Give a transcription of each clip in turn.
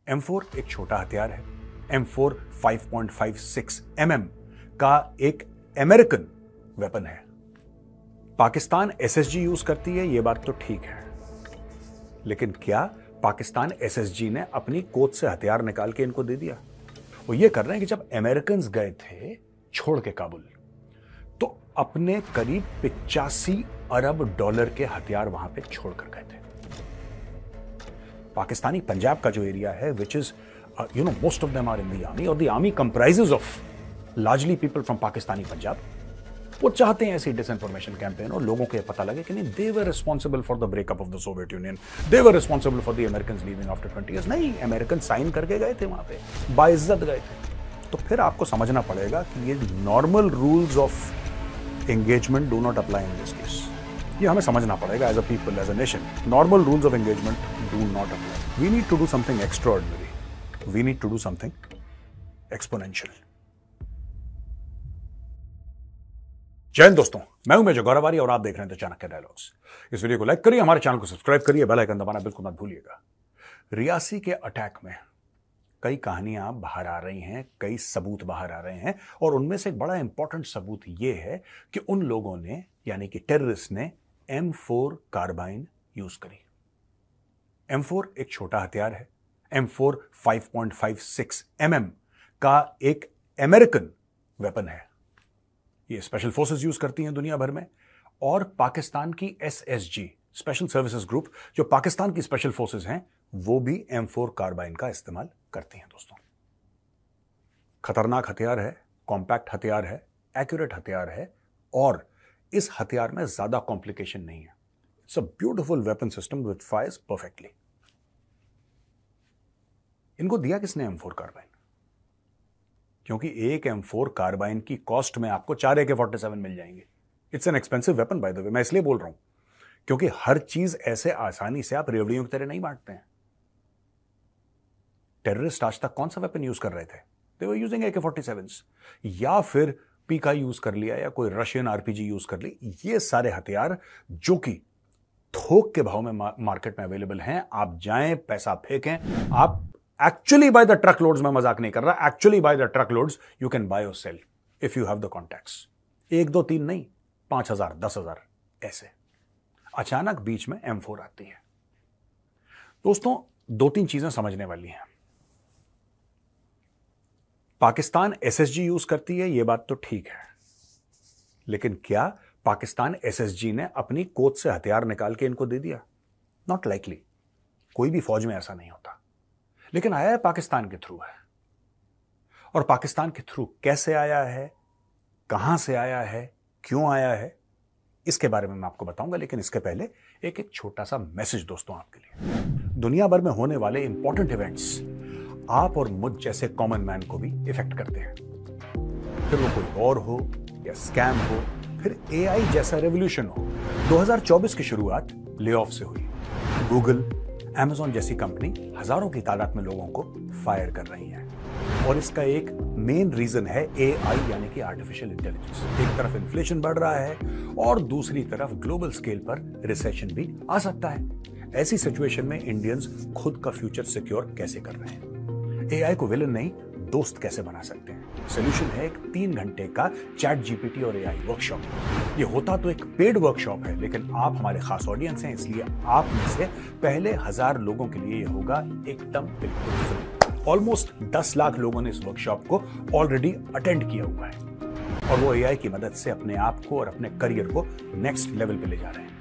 M4 एक छोटा हथियार है। M4 5.56 mm का एक अमेरिकन वेपन है। पाकिस्तान SSG यूज करती है, यह बात तो ठीक है, लेकिन क्या पाकिस्तान SSG ने अपनी कोच से हथियार निकाल के इनको दे दिया? वो ये कर रहे हैं कि जब अमेरिकन्स गए थे छोड़ के काबुल, तो अपने करीब 85 अरब डॉलर के हथियार वहां पे छोड़कर गए थे। पाकिस्तानी पंजाब का जो एरिया है, which is most of them are in the army, और the army comprises of largely people from Pakistani Punjab. वो चाहते हैं ऐसी डिसइंफॉर्मेशन कैंपेन और लोगों को ये पता लगे कि नहीं, they were responsible for the breakup of the Soviet Union, they were responsible for the Americans leaving after 20 years। नहीं, अमेरिकन साइन करके गए थे वहां पे, बाइज्जत गए थे। तो फिर आपको समझना पड़ेगा कि ये normal rules of engagement do not apply in this case. ये हमें समझना पड़ेगा as a people, as a nation. Normal rules of engagement do not apply. We need to do something extraordinary, we need to do something exponential. Jai Hind दोस्तों, मैं हूं major गौरवारी और आप देख रहे हैं द चाणक्य डायलॉग्स। इस वीडियो को लाइक करिए, हमारे चैनल को सब्सक्राइब करिए, बेल आइकन दबाना बिल्कुल मत भूलिएगा। रियासी के अटैक में कई कहानियां बाहर आ रही हैं, कई सबूत बाहर आ रहे हैं, और उनमें से एक बड़ा इंपॉर्टेंट सबूत यह है कि उन लोगों ने, यानी कि टेररिस्ट ने, M4 कार्बाइन यूज करी। M4 एक छोटा हथियार है। M4 5.56 mm का एक अमेरिकन वेपन है। ये स्पेशल फोर्सेस यूज करती हैं दुनिया भर में, और पाकिस्तान की SSG, स्पेशल सर्विसेज ग्रुप, जो पाकिस्तान की स्पेशल फोर्सेस हैं, वो भी M4 कार्बाइन का इस्तेमाल करती हैं। दोस्तों, खतरनाक हथियार है, कॉम्पैक्ट हथियार है, एक्यूरेट हथियार है, और इस हथियार में ज्यादा कॉम्प्लिकेशन नहीं है। It's a beautiful weapon system which fires perfectly. इनको दिया किसने M4 कार्बाइन? क्योंकि एक M4 कार्बाइन की कॉस्ट में आपको 4 AK-47 मिल जाएंगे। It's an expensive weapon bye the वे। मैं इसलिए बोल रहा हूं क्योंकि हर चीज ऐसे आसानी से आप रेवड़ियों की तरह नहीं बांटते हैं। टेररिस्ट आज तक कौन सा वेपन यूज कर रहे थे? दे वर यूजिंग AK-47s, या फिर पीका यूज कर लिया, या कोई रशियन RPG यूज कर ली। ये सारे हथियार जो कि थोक के भाव में मार्केट में अवेलेबल हैं, आप जाएं, पैसा फेंकें, आप actually buy the truck loads, में मजाक नहीं कर रहा, actually buy the truck loads you can buy or sell if you have the contacts. 1 2 3 नहीं, 5,000 10,000 ऐसे। अचानक बीच में M4 आती है। दोस्तों, 2-3 चीजें समझने वाली हैं। पाकिस्तान SSG यूज करती है, यह बात तो ठीक है, लेकिन क्या पाकिस्तान SSG ने अपनी कोच से हथियार निकाल के इनको दे दिया? Not likely. कोई भी फौज में ऐसा नहीं होता, लेकिन आया है पाकिस्तान के थ्रू है। और पाकिस्तान के थ्रू कैसे आया है, कहां से आया है, क्यों आया है, इसके बारे में मैं आपको बताऊंगा। लेकिन इसके पहले एक छोटा सा मैसेज दोस्तों आपके लिए। दुनिया भर में होने वाले इंपॉर्टेंट इवेंट्स आप और मुझ जैसे कॉमन मैन को भी इफेक्ट करते हैं। फिर वो कोई और हो या स्कैम हो, फिर AI जैसा रेवोल्यूशन हो। 2024 की शुरुआत ले-ऑफ से हुई। गूगल, Amazon जैसी कंपनी हजारों की तादाद में लोगों को फायर कर रही है, और इसका एक मेन रीजन है AI, यानी कि आर्टिफिशियल इंटेलिजेंस। एक तरफ इन्फ्लेशन बढ़ रहा है और दूसरी तरफ ग्लोबल स्केल पर रिसेशन भी आ सकता है। ऐसी सिचुएशन में इंडियंस खुद का फ्यूचर सिक्योर कैसे कर रहे हैं? AI को विलन नहीं, दोस्त कैसे बना सकते हैं? सोल्यूशन है एक 3 घंटे का ChatGPT और AI वर्कशॉप। ये होता तो एक पेड वर्कशॉप है, लेकिन आप हमारे खास ऑडियंस हैं, इसलिए आप में से पहले 1000 लोगों के लिए ये होगा एकदम बिल्कुल फ्री। ऑलमोस्ट 10 लाख लोगों ने इस वर्कशॉप को ऑलरेडी अटेंड किया हुआ है, और वो AI की मदद से अपने आप को और अपने करियर को नेक्स्ट लेवल पे ले जा रहे हैं।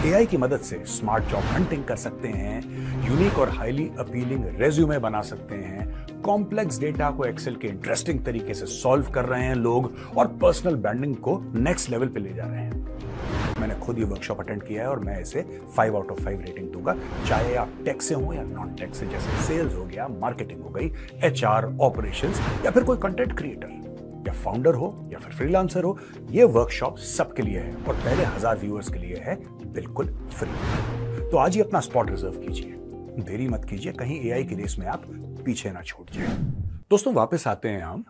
AI की मदद से स्मार्ट जॉब हंटिंग कर सकते हैं, यूनिक और हाईली अपीलिंग रेज्यूमे बना सकते हैं, कॉम्प्लेक्स डेटा को एक्सेल के इंटरेस्टिंग तरीके से सॉल्व कर रहे हैं लोग, और पर्सनल ब्रांडिंग को नेक्स्ट लेवल पे ले जा रहे हैं। मैंने खुद ये वर्कशॉप अटेंड किया है और मैं इसे 5 आउट ऑफ 5 रेटिंग दूंगा, चाहे आप टेक से हो या नॉन टेक से, जैसे सेल्स हो गया, मार्केटिंग हो गई, HR, ऑपरेशंस, या फिर कोई कंटेंट क्रिएटर या फाउंडर हो या फिर फ्रीलांसर हो। ये वर्कशॉप सबके लिए है, और पहले 1000 व्यूअर्स के लिए है बिल्कुल फ्री। तो आज ही अपना स्पॉट रिजर्व कीजिए, देरी मत कीजिए, कहीं AI की रेस में आप पीछे ना छूट जाए। दोस्तों, वापस आते हैं हम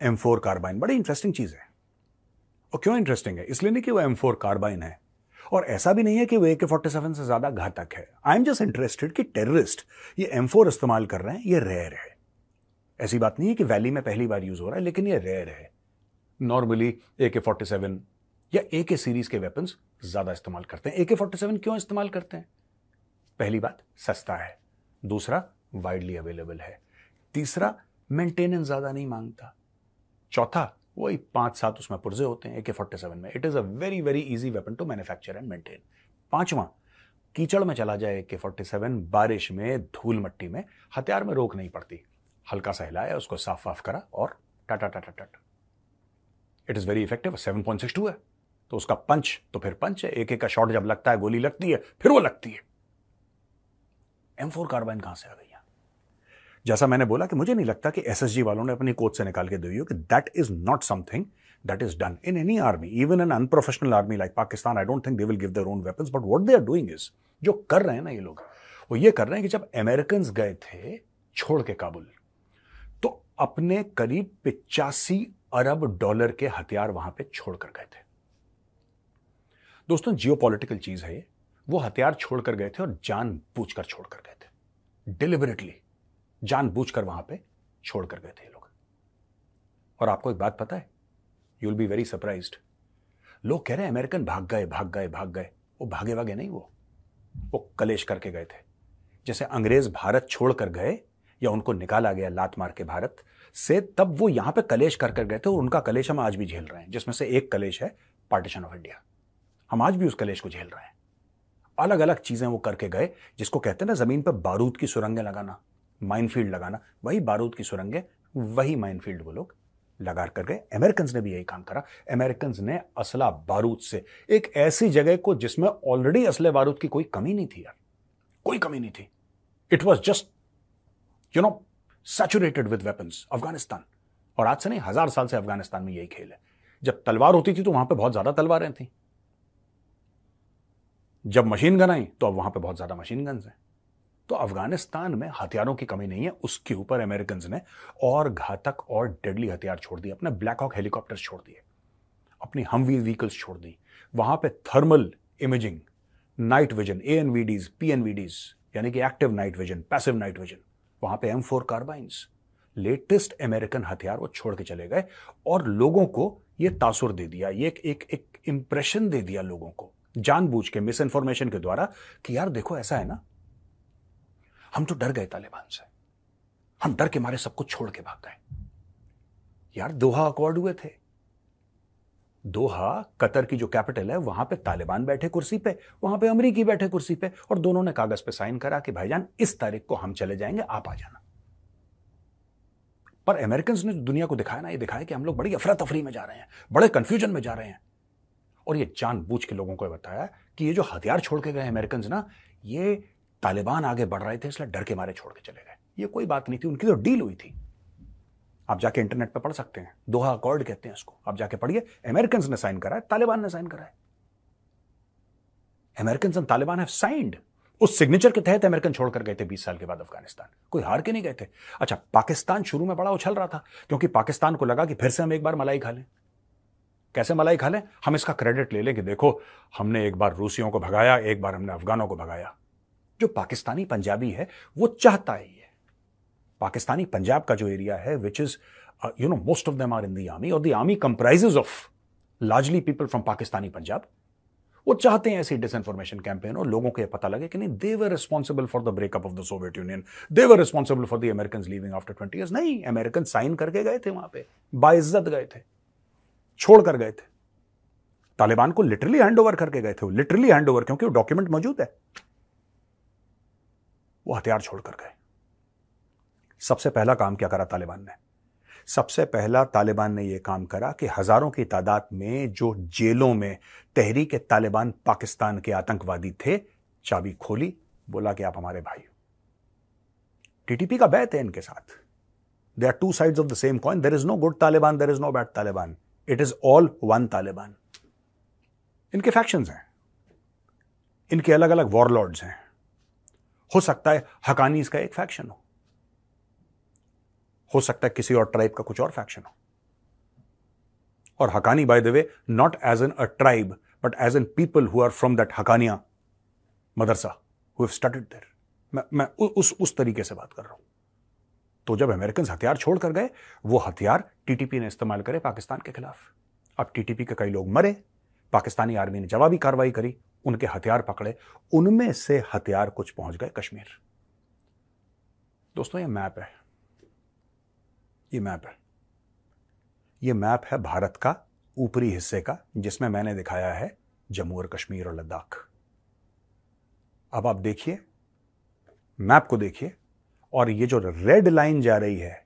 M4 कार्बाइन। बड़ी इंटरेस्टिंग चीज है। और क्यों इंटरेस्टिंग है? इसलिए नहीं कि वो M4 कार्बाइन है और ऐसा भी नहीं है कि वो AK-47 से ज्यादा घातक है। आई एम जस्ट इंटरेस्टेड कि टेररिस्ट ये M4 इस्तेमाल कर रहे हैं, ये रेयर है। ऐसी बात नहीं है कि वैली में पहली बार यूज हो रहा है, लेकिन ये रेयर है। नॉर्मली AK-47 या AK सीरीज के वेपन्स ज्यादा इस्तेमाल करते हैं। AK-47 क्यों इस्तेमाल करते हैं? पहली बात, सस्ता है। दूसरा, वाइडली अवेलेबल है। तीसरा, मेंटेनेंस ज्यादा नहीं मांगता। चौथा, वही 5-7 उसमें पुर्जे होते हैं AK-47 में। It is a very very easy weapon to manufacture and maintain. पांचवा, कीचड़ में चला जाए AK-47, बारिश में, धूल मट्टी में, हथियार में रोक नहीं पड़ती। हल्का सा हिलाया, उसको साफ वाफ करा और Tata Tata Tata. It is very effective. 7.62 है तो उसका पंच तो फिर पंच है। AK का शॉट जब लगता है, गोली लगती है, फिर वो लगती है। M4 कार्बाइन कहां से आ गई? जैसा मैंने बोला कि मुझे नहीं लगता कि SSG वालों ने अपनी कोच से निकाल के दी हो, कि that is not something that is done in any army, even an unprofessional army like Pakistan. I don't think they will give their own weapons, but what they are doing is, जो कर रहे हैं ना ये लोग, वो ये कर रहे हैं कि जब अमेरिकन गए थे छोड़ के काबुल, तो अपने करीब 85 अरब डॉलर के हथियार वहां पे छोड़कर गए थे। दोस्तों, जियोपॉलिटिकल चीज है ये। वो हथियार छोड़कर गए थे और जानबूझकर छोड़कर गए थे, डिलिबरेटली जानबूझकर वहां पे छोड़कर गए थे लोग। और आपको एक बात पता है, you will be very surprised. लोग कह रहे हैं अमेरिकन भाग गए भाग गए भाग गए। वो भागे वागे नहीं, वो कलेश करके गए थे। जैसे अंग्रेज भारत छोड़कर गए या उनको निकाला गया लात मार के भारत से, तब वो यहां पे कलेश कर गए थे। और उनका कलेश हम आज भी झेल रहे हैं, जिसमें से एक कलेश है पार्टीशन ऑफ इंडिया। हम आज भी उस कलेश को झेल रहे हैं। अलग अलग चीजें वो करके गए, जिसको कहते हैं ना जमीन पर बारूद की सुरंगें लगाना, माइनफील्ड लगाना। वही बारूद की सुरंगें, वही माइनफील्ड वो लोग लगा कर गए। अमेरिकन ने भी यही काम करा। अमेरिकन ने असला बारूद से एक ऐसी जगह को जिसमें ऑलरेडी असले बारूद की कोई कमी नहीं थी यार, कोई कमी नहीं थी। It was just saturated with weapons, Afghanistan. और आज से नहीं, 1000 साल से अफगानिस्तान में यही खेल है। जब तलवार होती थी तो वहां पे बहुत ज्यादा तलवारें थी। जब मशीन गन आई तो अब वहां पे बहुत ज्यादा मशीन गन्स हैं। तो अफगानिस्तान में हथियारों की कमी नहीं है। उसके ऊपर अमेरिकन ने और घातक और डेडली हथियार छोड़ दिए। अपने ब्लैक हॉक हेलीकॉप्टर्स छोड़ दिए, अपनी हमवी व्हीकल्स छोड़ दी। वहां पे thermal imaging, night vision, ANVDs, PNVDs, यानी कि active night vision, passive night vision, वहां पे M4 कार्बाइन्स, लेटेस्ट अमेरिकन हथियार वो छोड़ के चले गए। और लोगों को ये तासुर दे दिया, ये एक इंप्रेशन दे दिया लोगों को, जानबूझ के मिस इन्फॉर्मेशन के द्वारा, कि यार देखो ऐसा है ना, हम तो डर गए तालिबान से, हम डर के मारे सब कुछ छोड़ के भाग गए। यार दोहा अकॉर्ड हुए थे। दोहा कतर की जो कैपिटल है, वहां पे तालिबान बैठे कुर्सी पे, वहां पे अमरीकी बैठे कुर्सी पे, और दोनों ने कागज पे साइन करा कि भाईजान इस तारीख को हम चले जाएंगे, आप आ जाना। पर अमेरिकन ने दुनिया को दिखाया ना, ये दिखाया कि हम लोग बड़ी अफरा तफरी में जा रहे हैं, बड़े कंफ्यूजन में जा रहे हैं। और ये जानबूझ के लोगों को बताया कि ये जो हथियार छोड़ के गए अमेरिकन ना, ये तालिबान आगे बढ़ रहे थे इसलिए डर के मारे छोड़ के चले गए। ये कोई बात नहीं थी, उनकी तो डील हुई थी। आप जाके इंटरनेट पे पढ़ सकते हैं, दोहा अकॉर्ड कहते हैं इसको, आप जाके पढ़िए। अमेरिकन ने साइन करा है, तालिबान ने साइन करा है। American and Taliban have signed. उस सिग्नेचर के तहत अमेरिकन छोड़कर गए थे 20 साल के बाद अफगानिस्तान। कोई हार के नहीं गए थे। अच्छा, पाकिस्तान शुरू में बड़ा उछल रहा था, क्योंकि पाकिस्तान को लगा कि फिर से हम एक बार मलाई खा लें। कैसे मलाई खा लें? हम इसका क्रेडिट ले लें कि देखो, हमने एक बार रूसियों को भगाया, एक बार हमने अफगानों को भगाया। जो पाकिस्तानी पंजाबी है वो चाहता है ये। पाकिस्तानी पंजाब का जो एरिया है, which is most of them are in the army, और the army comprises of largely people from Pakistani Punjab. वो चाहते हैं ऐसी डिसइंफॉर्मेशन कैंपेन और लोगों को ये पता लगे कि नहीं, they were responsible for the breakup of the Soviet Union, they were responsible for the American leaving after 20 years. नहीं, अमेरिकन साइन करके गए थे, वहां पे बाइज्जत गए थे, छोड़कर गए थे। तालिबान को लिटरली हैंड ओवर करके गए थे, लिटरली हैंड ओवर, क्योंकि वो डॉक्यूमेंट मौजूद है। वो हथियार छोड़कर गए। सबसे पहला काम क्या करा तालिबान ने? सबसे पहला तालिबान ने यह काम करा कि हजारों की तादाद में जो जेलों में तहरीक तालिबान पाकिस्तान के आतंकवादी थे, चाबी खोली, बोला कि आप हमारे भाई हो। टीटीपी का बैत है इनके साथ। They are two sides of the same coin. There is no good Taliban, there is no bad Taliban, it is all one Taliban. इनके फैक्शंस हैं, इनके अलग अलग वॉरलॉर्ड्स हैं। हो सकता है हकानीज का एक फैक्शन हो सकता है किसी और ट्राइब का कुछ और फैक्शन हो। और Haqqani, by the way, not as an a tribe, but as in people who are from that Haqqaniya madrasa who have studied there. मैं उस तरीके से बात कर रहा हूं. तो जब अमेरिकन हथियार छोड़कर गए, वो हथियार टीटीपी ने इस्तेमाल करे पाकिस्तान के खिलाफ. अब टीटीपी के कई लोग मरे, पाकिस्तानी आर्मी ने जवाबी कार्रवाई करी, उनके हथियार पकड़े, उनमें से हथियार कुछ पहुंच गए कश्मीर. दोस्तों, ये मैप है, ये मैप है, ये मैप है भारत का ऊपरी हिस्से का, जिसमें मैंने दिखाया है जम्मू और कश्मीर और लद्दाख. अब आप देखिए, मैप को देखिए, और ये जो रेड लाइन जा रही है,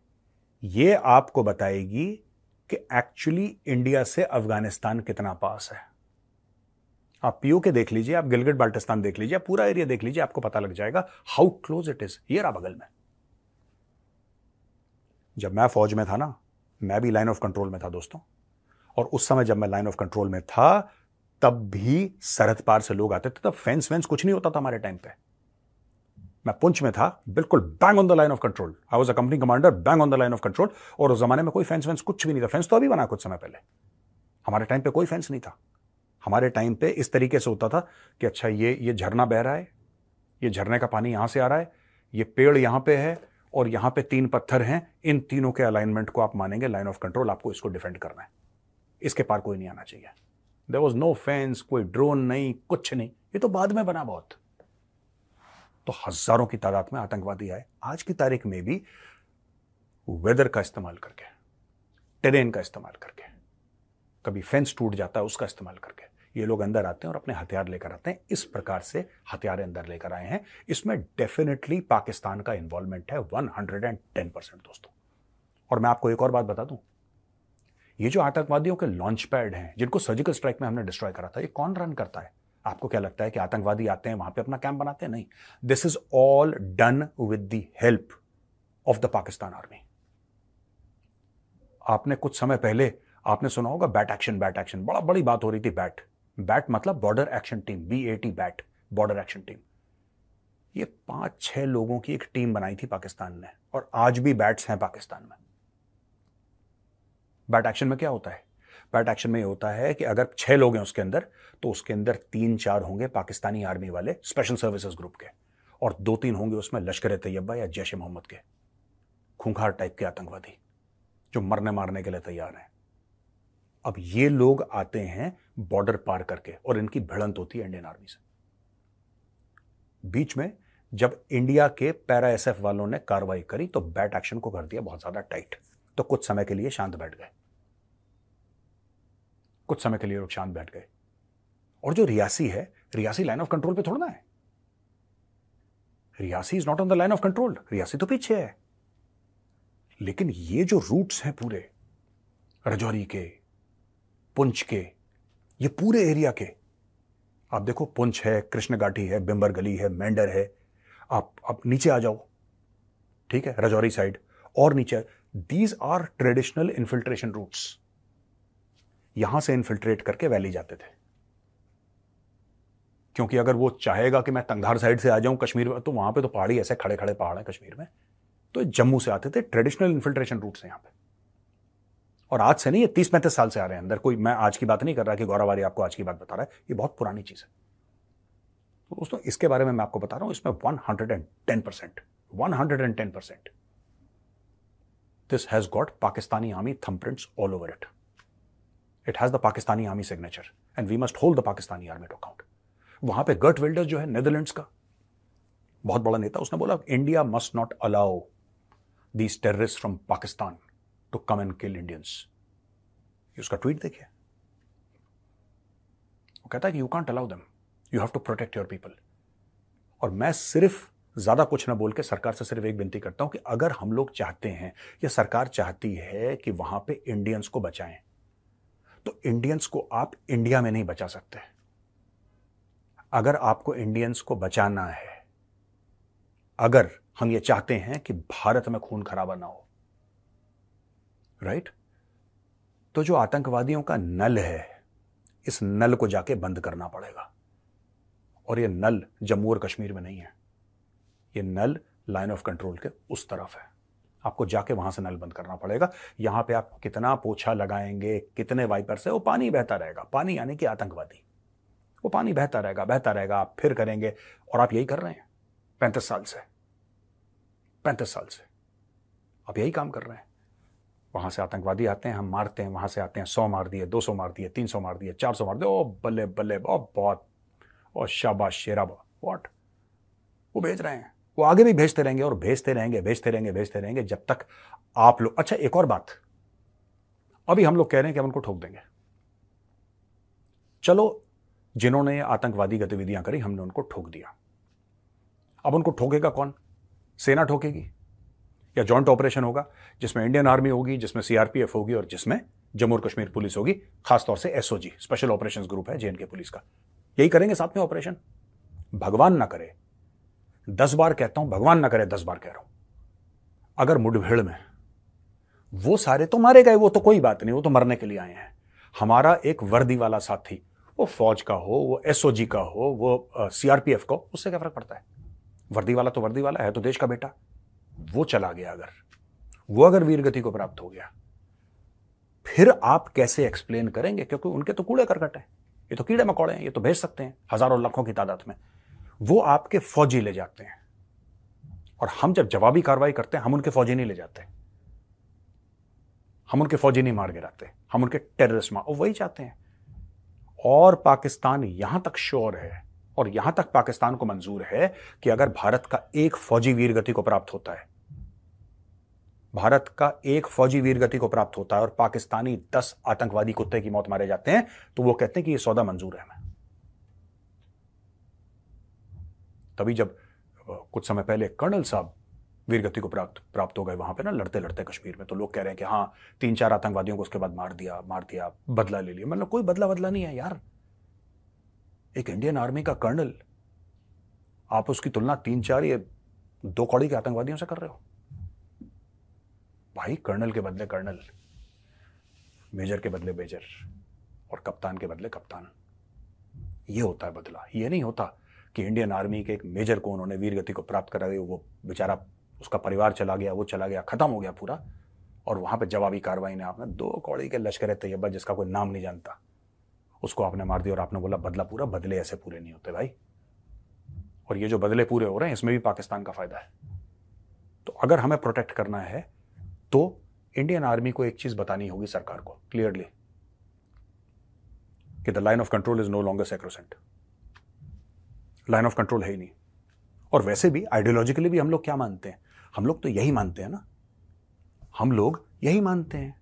ये आपको बताएगी कि एक्चुअली इंडिया से अफगानिस्तान कितना पास है. आप पीओके देख लीजिए, आप गिलगिट बाल्टिस्तान देख लीजिए, पूरा एरिया देख लीजिए, आपको पता लग जाएगा हाउ क्लोज इट इज. ये रहा बगल में. जब मैं फौज में था ना, मैं भी लाइन ऑफ कंट्रोल में था दोस्तों, और उस समय जब मैं लाइन ऑफ कंट्रोल में था, तब भी सरहद पार से लोग आते थे. तब फेंस वेंस कुछ नहीं होता था हमारे टाइम पे. मैं पुंछ में था, बिल्कुल bang on the line of control. I was a company commander, bang on the line of control. और उस जमाने में कोई फेंस वेंस कुछ भी नहीं था. फेंस तो अभी बना कुछ समय पहले. हमारे टाइम पे कोई फेंस नहीं था. हमारे टाइम पे इस तरीके से होता था कि अच्छा, ये झरना बह रहा है, ये झरने का पानी यहां से आ रहा है, ये पेड़ यहां पे है, और यहां पे 3 पत्थर हैं. इन तीनों के अलाइनमेंट को आप मानेंगे लाइन ऑफ कंट्रोल. आपको इसको डिफेंड करना है, इसके पार कोई नहीं आना चाहिए. देयर वाज नो फेंस, कोई ड्रोन नहीं, कुछ नहीं. ये तो बाद में बना बहुत. तो हजारों की तादाद में आतंकवादी आए. आज की तारीख में भी वेदर का इस्तेमाल करके, टेरेन का इस्तेमाल करके, कभी फेंस टूट जाता है उसका इस्तेमाल करके ये लोग अंदर आते हैं और अपने हथियार लेकर आते हैं. इस प्रकार से हथियार अंदर लेकर आए हैं. इसमें डेफिनेटली पाकिस्तान का इन्वॉल्वमेंट है 110% दोस्तों. और मैं आपको एक और बात बता दूं, ये जो आतंकवादियों के लॉन्च पैड हैं, जिनको सर्जिकल स्ट्राइक में हमने डिस्ट्रॉय करा था, ये कौन रन करता है? आपको क्या लगता है कि आतंकवादी आते हैं वहां पे अपना कैंप बनाते हैं? नहीं. This is all done with the help of the Pakistan army. आपने कुछ समय पहले आपने सुना होगा बैट एक्शन, बैट एक्शन, बड़ी बात हो रही थी. बैट मतलब border action team, BAT, bat, border action team. ये 5-6 लोगों की एक टीम बनाई थी पाकिस्तान ने, और आज भी बैट्स हैं पाकिस्तान में. बैट एक्शन में क्या होता है? बैट एक्शन में ये होता है कि अगर 6 लोग हैं उसके अंदर, तो उसके अंदर 3-4 होंगे पाकिस्तानी आर्मी वाले, स्पेशल सर्विसेज ग्रुप के, और 2-3 होंगे उसमें लश्कर-ए-तैयबा या जैश-ए-मोहम्मद के खूंखार टाइप के आतंकवादी, जो मरने मारने के लिए तैयार हैं. अब ये लोग आते हैं बॉर्डर पार करके, और इनकी भिड़ंत होती है इंडियन आर्मी से. बीच में जब इंडिया के पैरा SF वालों ने कार्रवाई करी, तो बैट एक्शन को कर दिया बहुत ज्यादा टाइट. तो कुछ समय के लिए शांत बैठ गए, कुछ समय के लिए लोग शांत बैठ गए. और जो रियासी है, रियासी लाइन ऑफ कंट्रोल पे थोड़ा ना है. Reasi is not on the line of control. Reasi तो पीछे है. लेकिन ये जो रूट्स हैं पूरे राजौरी के, पुंछ के, ये पूरे एरिया के, आप देखो, पुंछ है, कृष्ण घाटी है, बिंबर गली है, मेंढर है. आप नीचे आ जाओ, ठीक है, राजौरी साइड और नीचे. These are traditional infiltration routes. यहां से इन्फिल्ट्रेट करके वैली जाते थे. क्योंकि अगर वो चाहेगा कि मैं तंगधार साइड से आ जाऊं कश्मीर में, तो वहां पे तो पहाड़ी, ऐसे खड़े खड़े पहाड़ हैं कश्मीर में, तो जम्मू से आते थे. ट्रेडिशनल इन्फिल्ट्रेशन रूट्स हैं यहां पे. और आज से नहीं, ये 30-35 साल से आ रहे हैं अंदर. कोई, मैं आज की बात नहीं कर रहा कि गौरावारी आपको आज की बात बता रहा है. ये बहुत पुरानी चीज है. तो दोस्तों, इसके बारे में मैं आपको बता रहा हूं, इसमें 110% this has got Pakistani army thumbprints all over it. It has the Pakistani army signature, and we must hold the Pakistani army to account. वहां पे गर्ट विल्डर्स जो है, नेदरलैंड्स का बहुत बड़ा नेता, उसने बोला India must not allow these terrorist from Pakistan to come and kill Indians. उसका ट्वीट देखिए. वो कहता है कि you can't allow them, you have to protect your people. और मैं सिर्फ ज्यादा कुछ ना बोल के सरकार से सिर्फ एक विनती करता हूं कि अगर हम लोग चाहते हैं, या सरकार चाहती है कि वहां पे इंडियंस को बचाएं, तो इंडियंस को आप इंडिया में नहीं बचा सकते. अगर आपको इंडियंस को बचाना है, अगर हम ये चाहते हैं कि भारत में खून खराबा ना हो, राइट, तो जो आतंकवादियों का नल है, इस नल को जाके बंद करना पड़ेगा. और ये नल जम्मू और कश्मीर में नहीं है, ये नल लाइन ऑफ कंट्रोल के उस तरफ है. आपको जाके वहां से नल बंद करना पड़ेगा. यहां पे आप कितना पोछा लगाएंगे, कितने वाइपर से, वो पानी बहता रहेगा. पानी यानी कि आतंकवादी. वो पानी बहता रहेगा, आप फिर करेंगे। और आप यही कर रहे हैं 35 साल से, 35 साल से आप यही काम कर रहे हैं। वहां से आतंकवादी आते हैं, हम मारते हैं, वहां से आते हैं, 100 मार दिए, 200 मार दिए, 300 मार दिए, 400 मार दिए, ओ बल्ले बल्ले, बहुत, और शाबाश शेराबा, व्हाट। वो भेज रहे हैं, वो आगे भी भेजते रहेंगे और भेजते रहेंगे जब तक आप लोग। अच्छा, एक और बात, अभी हम लोग कह रहे हैं कि हम उनको ठोक देंगे। चलो, जिन्होंने आतंकवादी गतिविधियां करी हमने उनको ठोक दिया। अब उनको ठोकेगा कौन? सेना ठोकेगी, या जॉइंट ऑपरेशन होगा जिसमें इंडियन आर्मी होगी, जिसमें सीआरपीएफ होगी और जिसमें जम्मू और कश्मीर पुलिस होगी, खासतौर से एसओजी, स्पेशल ऑपरेशंस ग्रुप है जेएनके पुलिस का। यही करेंगे साथ में ऑपरेशन। भगवान ना करे, 10 बार कहता हूं, भगवान ना करे, 10 बार कह रहा हूं, अगर मुठभेड़ में वो सारे तो मारे गए, वो तो कोई बात नहीं, वो तो मरने के लिए आए हैं। हमारा एक वर्दी वाला साथी, वो फौज का हो, वो एसओजी का हो, वो सीआरपीएफ का हो, उससे क्या फर्क पड़ता है? वर्दी वाला तो वर्दी वाला है, तो देश का बेटा। वो चला गया, अगर वीरगति को प्राप्त हो गया, फिर आप कैसे एक्सप्लेन करेंगे? क्योंकि उनके तो कूड़े करकट है, ये तो कीड़े मकोड़े हैं, ये तो भेज सकते हैं हजारों लाखों की तादाद में। वो आपके फौजी ले जाते हैं, और हम जब जवाबी कार्रवाई करते हैं हम उनके फौजी नहीं ले जाते, हम उनके फौजी नहीं मार गिराते, हम उनके टेररिस्ट मार, और वही चाहते हैं। और पाकिस्तान यहां तक श्योर है, और यहां तक पाकिस्तान को मंजूर है कि अगर भारत का एक फौजी वीरगति को प्राप्त होता है, भारत का एक फौजी वीरगति को प्राप्त होता है और पाकिस्तानी 10 आतंकवादी कुत्ते की मौत मारे जाते हैं, तो वो कहते हैं कि ये सौदा मंजूर है हमें। तभी जब कुछ समय पहले कर्नल साहब वीरगति को प्राप्त हो गए वहां पे ना, लड़ते लड़ते कश्मीर में, तो लोग कह रहे हैं कि हाँ 3-4 आतंकवादियों को उसके बाद मार दिया, बदला ले लिया। मतलब कोई बदला नहीं है यार। एक इंडियन आर्मी का कर्नल, आप उसकी तुलना 3-4 ये 2 कौड़ी के आतंकवादियों से कर रहे हो। भाई, कर्नल के बदले कर्नल, मेजर के बदले मेजर, और कप्तान के बदले कप्तान। ये होता है बदला। ये नहीं होता कि इंडियन आर्मी के एक मेजर को उन्होंने वीरगति को प्राप्त करा दी, वो बेचारा, उसका परिवार चला गया, वो चला गया, खत्म हो गया पूरा, और वहां पे जवाबी कार्रवाई ने आपने 2 कौड़ी के लश्कर तैयबा, जिसका कोई नाम नहीं जानता, उसको आपने मार दिया और आपने बोला बदला पूरा। बदले ऐसे पूरे नहीं होते भाई। और ये जो बदले पूरे हो रहे हैं, इसमें भी पाकिस्तान का फायदा है। तो अगर हमें प्रोटेक्ट करना है तो इंडियन आर्मी को एक चीज बतानी होगी सरकार को क्लियरली, कि the line of control is no longer sacrosanct. Line of control है ही नहीं। और वैसे भी आइडियोलॉजिकली भी हम लोग क्या मानते हैं? हम लोग तो यही मानते हैं ना, हम लोग यही मानते हैं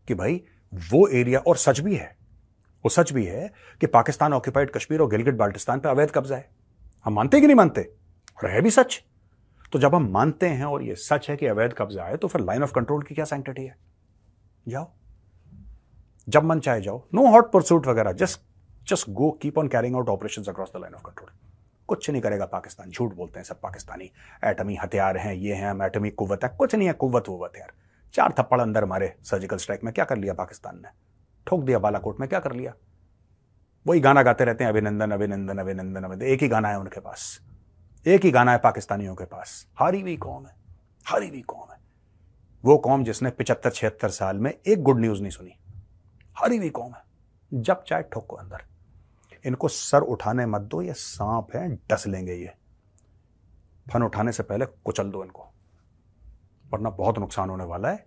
कि भाई वो एरिया, और सच भी है, वो सच भी है कि पाकिस्तान ऑक्यूपाइड कश्मीर और गिलगिट बाल्टिस्तान पे अवैध कब्जा है। हम मानते कि नहीं मानते? और है भी सच। तो जब हम मानते हैं और ये सच है कि अवैध कब्जा है, तो फिर लाइन ऑफ कंट्रोल की क्या सैंक्टिटी है? जाओ, जब मन चाहे जाओ, नो हॉट परसूट वगैरह, just go, keep on carrying out operations across the line of control. कुछ नहीं करेगा पाकिस्तान। झूठ बोलते हैं सब पाकिस्तानी, एटमी हथियार हैं, ये हैं, एटमी कुव्वत है। कुछ नहीं है कुव्वत यार। 4 थप्पड़ अंदर मारे सर्जिकल स्ट्राइक में, क्या कर लिया पाकिस्तान ने? ठोक दिया बालाकोट में, क्या कर लिया? वही गाना गाते रहते हैं, अभिनंदन अभिनंदन अभिनंदन अभिनंदन। एक ही गाना है उनके पास, एक ही गाना है पाकिस्तानियों के पास। हारी हुई कौम है, हारी हुई कौम है वो कौम जिसने 75-76 साल में एक गुड न्यूज नहीं सुनी। हारी हुई कौम है, जब चाहे ठोको अंदर। इनको सर उठाने मत दो, ये सांप हैं, डस लेंगे ये। फन उठाने से पहले कुचल दो इनको, वरना बहुत नुकसान होने वाला है।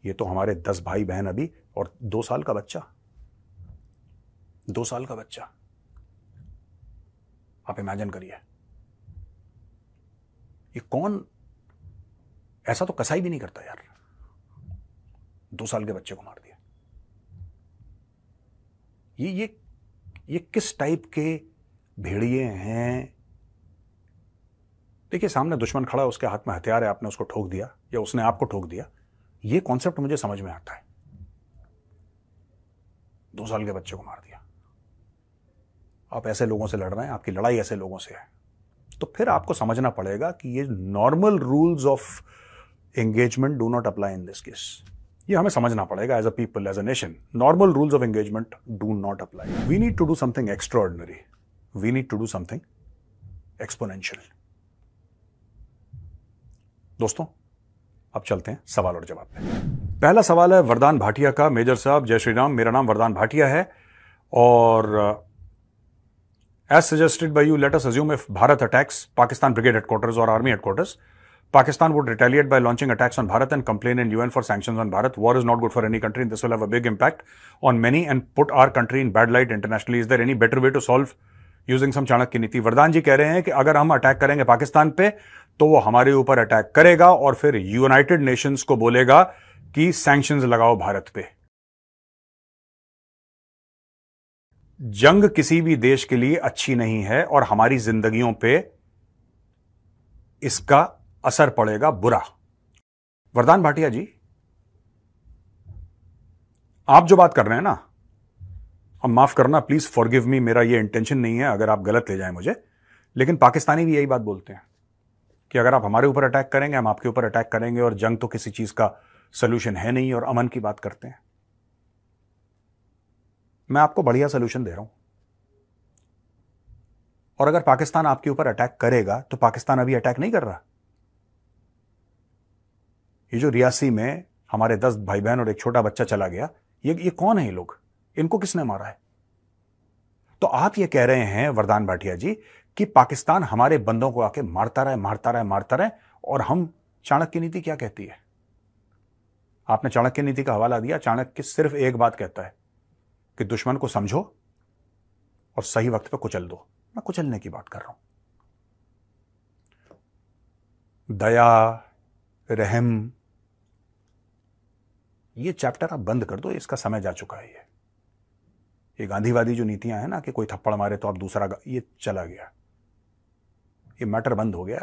ये तो हमारे 10 भाई बहन अभी, और 2 साल का बच्चा, 2 साल का बच्चा, आप इमेजिन करिए। ये कौन, ऐसा तो कसाई भी नहीं करता यार। 2 साल के बच्चे को मार दिया। ये किस टाइप के भेड़िए हैं? देखिए, सामने दुश्मन खड़ा है, उसके हाथ में हथियार है, आपने उसको ठोक दिया या उसने आपको ठोक दिया। ये कॉन्सेप्ट मुझे समझ में आता है। 2 साल के बच्चे को मार दिया। आप ऐसे लोगों से लड़ रहे हैं, आपकी लड़ाई ऐसे लोगों से है, तो फिर आपको समझना पड़ेगा कि ये normal rules of engagement do not apply in this case. ये हमें समझना पड़ेगा as a people, as a nation. Normal rules of engagement do not apply. We need to do something extraordinary, we need to do something exponential. दोस्तों, अब चलते हैं सवाल और जवाब पे। पहला सवाल है वरदान भाटिया का। मेजर साहब जय श्री राम, मेरा नाम वरदान भाटिया है और As suggested by you, let us assume if Bharat attacks Pakistan brigade headquarters or army headquarters, Pakistan would retaliate by launching attacks on Bharat and complain in UN for sanctions on Bharat. War is not good for any country and this will have a big impact on many and put our country in bad light internationally. Is there any better way to solve using some Chanakya नीति? वरदान जी कह रहे हैं कि अगर हम attack करेंगे पाकिस्तान पे तो वो हमारे ऊपर अटैक करेगा और फिर यूनाइटेड नेशंस को बोलेगा कि सैंक्शंस लगाओ भारत पे। जंग किसी भी देश के लिए अच्छी नहीं है और हमारी जिंदगियों पे इसका असर पड़ेगा बुरा। वरदान भाटिया जी, आप जो बात कर रहे हैं ना, अब माफ करना, प्लीज फॉरगिव मी, मेरा ये इंटेंशन नहीं है अगर आप गलत ले जाएं मुझे, लेकिन पाकिस्तानी भी यही बात बोलते हैं कि अगर आप हमारे ऊपर अटैक करेंगे हम आपके ऊपर अटैक करेंगे और जंग तो किसी चीज का सोल्यूशन है नहीं और अमन की बात करते हैं। मैं आपको बढ़िया सोल्यूशन दे रहा हूं, और अगर पाकिस्तान आपके ऊपर अटैक करेगा तो पाकिस्तान अभी अटैक नहीं कर रहा। ये जो रियासी में हमारे 10 भाई बहन और एक छोटा बच्चा चला गया, ये कौन है? ये लोग, इनको किसने मारा है? तो आप ये कह रहे हैं वरदान भाटिया जी कि पाकिस्तान हमारे बंदों को आके मारता रहे, और हम चाणक्य नीति क्या कहती है? आपने चाणक्य नीति का हवाला दिया। चाणक्य सिर्फ एक बात कहता है कि दुश्मन को समझो और सही वक्त पे कुचल दो। मैं कुचलने की बात कर रहा हूं। दया, रहम, ये चैप्टर आप बंद कर दो, इसका समय जा चुका है। ये गांधीवादी जो नीतियां हैं ना कि कोई थप्पड़ मारे तो आप दूसरा, ये चला गया, ये मैटर बंद हो गया।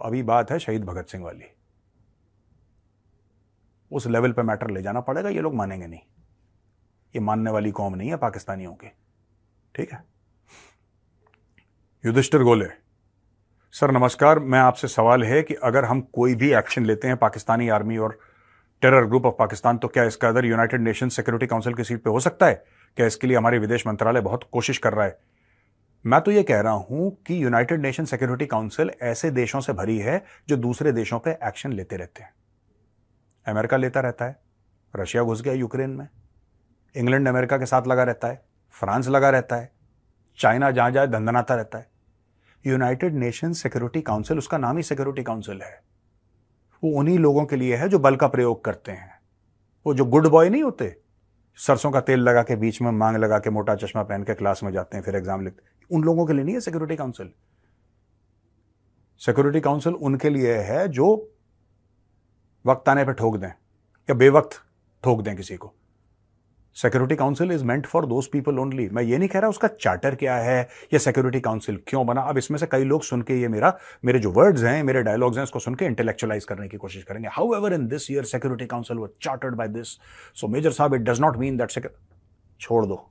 अभी बात है शहीद भगत सिंह वाली, उस लेवल पे मैटर ले जाना पड़ेगा। ये लोग मानेंगे नहीं, ये मानने वाली कौम नहीं है पाकिस्तानियों की, ठीक है। युधिष्ठिर गोले, सर नमस्कार, मैं आपसे सवाल है कि अगर हम कोई भी एक्शन लेते हैं पाकिस्तानी आर्मी और टेरर ग्रुप ऑफ पाकिस्तान, तो क्या इसका other United nation security council की सीट पे हो सकता है? क्या इसके लिए हमारे विदेश मंत्रालय बहुत कोशिश कर रहा है? मैं तो ये कह रहा हूं कि यूनाइटेड नेशन सिक्योरिटी काउंसिल ऐसे देशों से भरी है जो दूसरे देशों पे एक्शन लेते रहते हैं। अमेरिका लेता रहता है, रशिया घुस गया यूक्रेन में, इंग्लैंड अमेरिका के साथ लगा रहता है, फ्रांस लगा रहता है, चाइना जहां जाए धंधनाता रहता है। यूनाइटेड नेशन सिक्योरिटी काउंसिल, उसका नाम ही सिक्योरिटी काउंसिल है, वो उन्हीं लोगों के लिए है जो बल का प्रयोग करते हैं। वो जो गुड बॉय नहीं होते, सरसों का तेल लगा के बीच में मांग लगा के मोटा चश्मा पहन के क्लास में जाते हैं फिर एग्जाम लिखते, उन लोगों के लिए नहीं है सिक्योरिटी काउंसिल। सिक्योरिटी काउंसिल उनके लिए है जो वक्त आने पर ठोक दें या बेवक्त ठोक दें किसी को। Security council is meant for those people only. मैं ये नहीं कह रहा उसका चार्टर क्या है या सिक्योरिटी काउंसिल क्यों बना। अब इसमें से कई लोग सुन के ये मेरे जो वर्ड्स हैं, मेरे डायलॉग्स हैं, इसको सुन के इंटेलेक्चुअलाइज करने की कोशिश करेंगे। However in this year security council was chartered by this, so major साहब it does not mean that. छोड़ दो,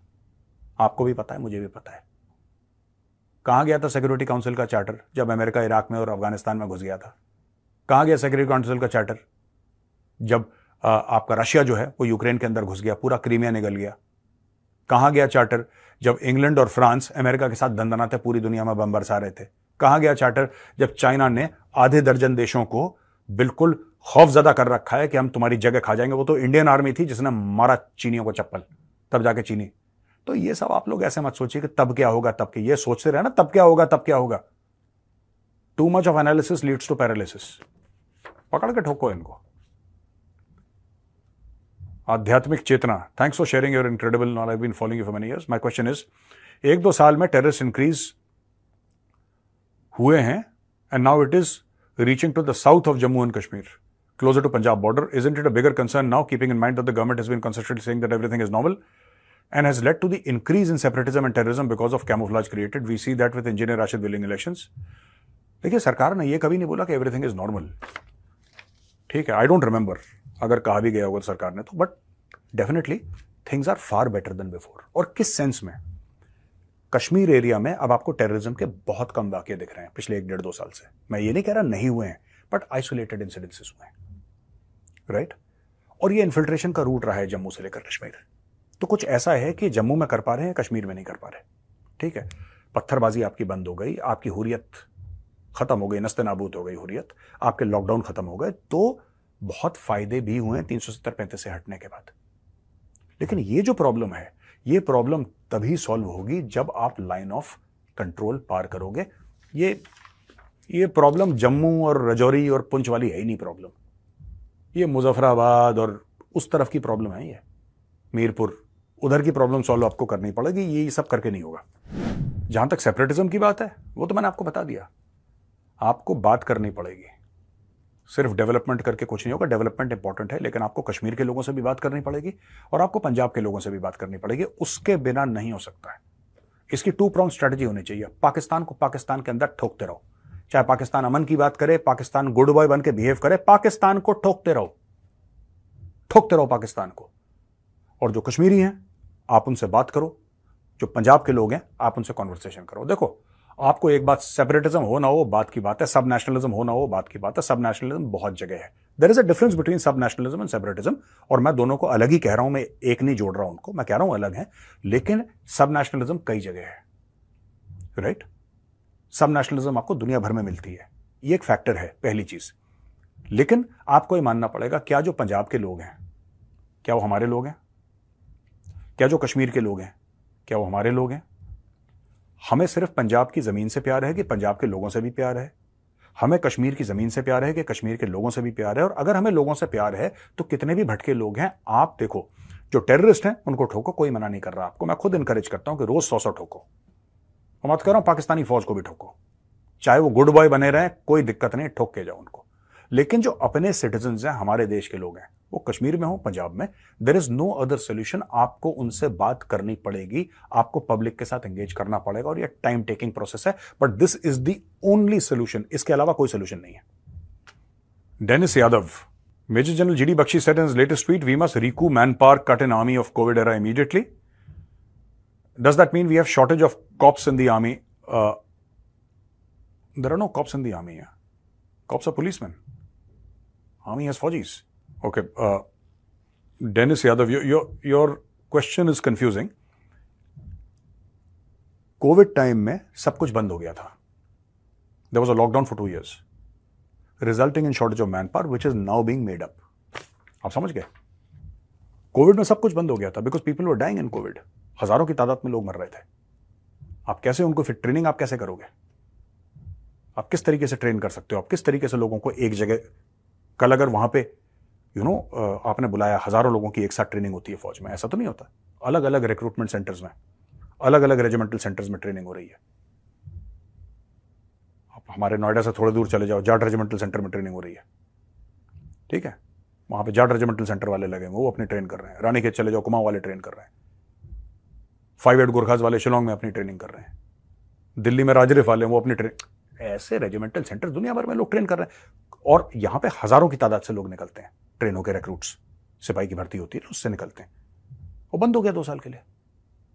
आपको भी पता है, मुझे भी पता है। कहां गया था सिक्योरिटी काउंसिल का चार्टर जब अमेरिका इराक में और अफगानिस्तान में घुस गया था? कहां गया सिक्योरिटी काउंसिल का चार्टर जब आपका रशिया जो है वो यूक्रेन के अंदर घुस गया, पूरा क्रीमिया निकल गया? कहां गया चार्टर जब इंग्लैंड और फ्रांस अमेरिका के साथ दंदनाते पूरी दुनिया में बम बरसा रहे थे? कहां गया चार्टर जब चाइना ने आधे दर्जन देशों को बिल्कुल खौफजदा कर रखा है कि हम तुम्हारी जगह खा जाएंगे? वो तो इंडियन आर्मी थी जिसने मारा चीनियों को चप्पल, तब जाके चीनी। तो ये सब आप लोग ऐसे मत सोचिए कि तब क्या होगा, तब के ये सोचते रहे ना तब क्या होगा, तब क्या होगा। Too much of analysis leads to paralysis. पकड़ के ठोको इनको। आध्यात्मिक चेतना, thanks for sharing your incredible knowledge, I have been following you for many years. My question is, 1-2 साल में टेररिस्ट इंक्रीज हुए हैं and now it is reaching to the south of Jammu and Kashmir, closer to Punjab border. Isn't it a bigger concern now, keeping in mind that the government has been consistently saying that everything is normal and has led to the increase in separatism and terrorism because of camouflage created? We see that with Engineer Rashid winning elections. देखिए, सरकार ने ये कभी नहीं बोला कि everything is normal, ठीक है। आई डोंट रिमेंबर अगर कहा भी गया होगा सरकार ने तो, but definitely things are far better than before. और किस सेंस में? कश्मीर एरिया में अब आपको टेररिज्म के बहुत कम वाकये दिख रहे हैं पिछले 1-1.5-2 साल से। मैं ये नहीं कह रहा नहीं हुए हैं, बट आइसोलेटेड इंसिडेंसेस हुए हैं, राइट। और ये इन्फिल्ट्रेशन का रूट रहा है जम्मू से लेकर कश्मीर। तो कुछ ऐसा है कि जम्मू में कर पा रहे हैं, कश्मीर में नहीं कर पा रहे, ठीक है। पत्थरबाजी आपकी बंद हो गई, आपकी हुर्रियत खत्म हो गई, नस्ते नाबूद हो गई हुर्रियत, आपके लॉकडाउन खत्म हो गए, तो बहुत फायदे भी हुए 370-35 से हटने के बाद। लेकिन ये जो प्रॉब्लम है, ये प्रॉब्लम तभी सॉल्व होगी जब आप लाइन ऑफ कंट्रोल पार करोगे। ये प्रॉब्लम जम्मू और रजौरी और पुंछ वाली है ही नहीं प्रॉब्लम, ये मुजफ्फराबाद और उस तरफ की प्रॉब्लम है। ये मीरपुर, उधर की प्रॉब्लम सॉल्व आपको करनी पड़ेगी, ये सब करके नहीं होगा। जहां तक सेपरेटिज्म की बात है, वो तो मैंने आपको बता दिया, आपको बात करनी पड़ेगी। सिर्फ डेवलपमेंट करके कुछ नहीं होगा, डेवलपमेंट इंपॉर्टेंट है, लेकिन आपको कश्मीर के लोगों से भी बात करनी पड़ेगी और आपको पंजाब के लोगों से भी बात करनी पड़ेगी, उसके बिना नहीं हो सकता है। इसकी 2 pronged स्ट्रेटजी होनी चाहिए। पाकिस्तान को पाकिस्तान के अंदर ठोकते रहो, चाहे पाकिस्तान अमन की बात करे, पाकिस्तान गुड बॉय बन के बिहेव करे, पाकिस्तान को ठोकते रहो, ठोकते रहो पाकिस्तान को। और जो कश्मीरी हैं आप उनसे बात करो, जो पंजाब के लोग हैं आप उनसे कॉन्वर्सेशन करो। देखो, आपको एक बात, सेपरेटिज्म हो ना हो बात की बात है, सब नेशनलिज्म हो ना हो बात की बात है। सब नेशनलिज्म बहुत जगह है, there is a difference between sub nationalism and separatism, और मैं दोनों को अलग ही कह रहा हूं, मैं एक नहीं जोड़ रहा हूं उनको, मैं कह रहा हूं अलग है, लेकिन सब नेशनलिज्म कई जगह है, राइट? सब नेशनलिज्म आपको दुनिया भर में मिलती है, ये एक फैक्टर है, पहली चीज। लेकिन आपको ये मानना पड़ेगा, क्या जो पंजाब के लोग हैं क्या वो हमारे लोग हैं? क्या जो कश्मीर के लोग हैं क्या वो हमारे लोग हैं? हमें सिर्फ पंजाब की जमीन से प्यार है कि पंजाब के लोगों से भी प्यार है? हमें कश्मीर की जमीन से प्यार है कि कश्मीर के लोगों से भी प्यार है? और अगर हमें लोगों से प्यार है तो कितने भी भटके लोग हैं, आप देखो, जो टेररिस्ट हैं उनको ठोको, कोई मना नहीं कर रहा आपको, मैं खुद इंकरेज करता हूं कि रोज 100 ठोको। मैं बात कर रहा हूं पाकिस्तानी फौज को भी ठोको, चाहे वो गुड बॉय बने रहे, कोई दिक्कत नहीं, ठोक के जाओ उनको। लेकिन जो अपने सिटीजन हैं, हमारे देश के लोग हैं, वो कश्मीर में हो, पंजाब में, there is no other solution. आपको उनसे बात करनी पड़ेगी, आपको पब्लिक के साथ एंगेज करना पड़ेगा, और ये टाइम टेकिंग प्रोसेस है, but this is the only solution, इसके अलावा कोई सोल्यूशन नहीं है। डेनिस Yadav, major general GD Bakshi said in his latest tweet, we must recoup manpower, cut in army of COVID era immediately. Does that mean we have shortage of cops in the army? There are no cops in the army. Yeah. Cops are policemen. Army has Fauji's. Okay. Dennis Yadav, your question is confusing. Covid time में सब कुछ बंद हो गया था. There was a lockdown for 2 years, resulting in shortage of manpower, which is now being made up. आप समझ गए? कोविड में सब कुछ बंद हो गया था because people were dying in COVID. हजारों की तादाद में लोग मर रहे थे. आप कैसे उनको फिर ट्रेनिंग आप कैसे करोगे? आप किस तरीके से ट्रेन कर सकते हो? आप किस तरीके से लोगों को एक जगह, कल अगर वहां पे आपने बुलाया, हजारों लोगों की एक साथ ट्रेनिंग होती है फौज में, ऐसा तो नहीं होता. अलग अलग रिक्रूटमेंट सेंटर्स में, अलग अलग रेजिमेंटल सेंटर्स में ट्रेनिंग हो रही है. आप हमारे नोएडा से थोड़ी दूर चले जाओ, जाट रेजिमेंटल सेंटर में ट्रेनिंग हो रही है. ठीक है, वहां पे जाट रेजिमेंटल सेंटर वाले लगे, वो अपनी ट्रेन कर रहे हैं. रानीखेत चले जाओ, कुमाऊं वाले ट्रेन कर रहे हैं. 5-8 गोरखाज वाले शिलोंग में अपनी ट्रेनिंग कर रहे हैं. दिल्ली में राजरिफ वाले वो अपनी ट्रेन, ऐसे रेजिमेंटल सेंटर दुनिया भर में लोग ट्रेन कर रहे हैं. और यहां पे हजारों की तादाद से लोग निकलते हैं, ट्रेन होकर रिक्रूट्स, सिपाही की भर्ती होती है उससे निकलते हैं. वो बंद हो गया 2 साल के लिए.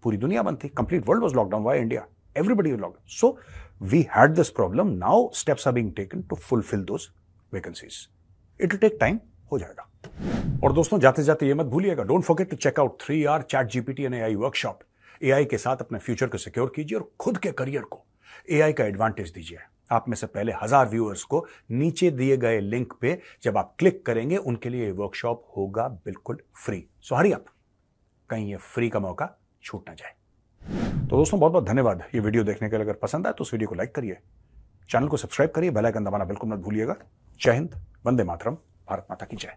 पूरी दुनिया बंद थी, complete world was lockdown. Why India? Everybody was lockdown. So we had this problem. Now steps are being taken to fulfil those vacancies. It will take time, हो जाएगा. और दोस्तों, जाते जाते ये मत भूलिएगा, don't forget to check out 3R ChatGPT and AI workshop. AI के साथ अपने फ्यूचर को सिक्योर कीजिए और खुद के करियर को AI का एडवांटेज दीजिए. आप में से पहले 1000 व्यूअर्स को नीचे दिए गए लिंक पे जब आप क्लिक करेंगे, उनके लिए वर्कशॉप होगा बिल्कुल फ्री. सो हरी अप, कहीं ये फ्री का मौका छूट ना जाए. तो दोस्तों, बहुत बहुत धन्यवाद ये वीडियो देखने के लिए. अगर पसंद आए तो उस वीडियो को लाइक करिए, चैनल को सब्सक्राइब करिए, बेल आइकन दबाना बिल्कुल मत भूलिएगा. जय हिंद, वंदे मातरम, भारत माता की जय.